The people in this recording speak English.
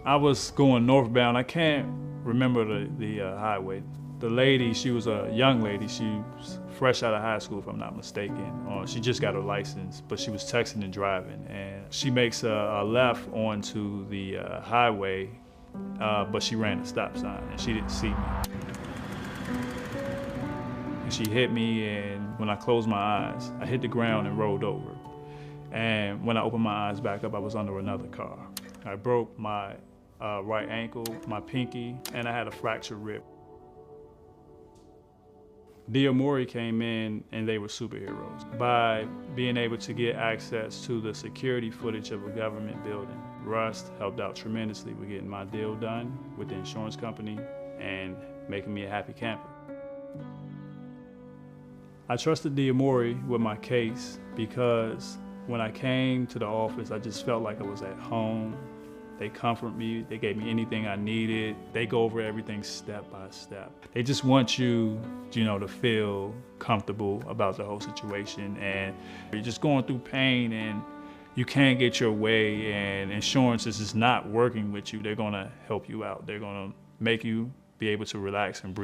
I was going northbound. I can't remember the highway. The lady, she was a young lady. She was fresh out of high school, if I'm not mistaken. She just got her license, but she was texting and driving. And she makes a left onto the highway, but she ran a stop sign and she didn't see me. And she hit me, and when I closed my eyes, I hit the ground and rolled over. And when I opened my eyes back up, I was under another car. I broke my right ankle, my pinky, and I had a fractured rib. Diamori came in and they were superheroes. By being able to get access to the security footage of a government building, Rust helped out tremendously with getting my deal done with the insurance company and making me a happy camper. I trusted Diamori with my case because when I came to the office, I just felt like I was at home. They comfort me, they gave me anything I needed. They go over everything step by step. They just want you, to feel comfortable about the whole situation. And you're just going through pain and you can't get your way, and insurance is just not working with you. They're gonna help you out. They're gonna make you be able to relax and breathe.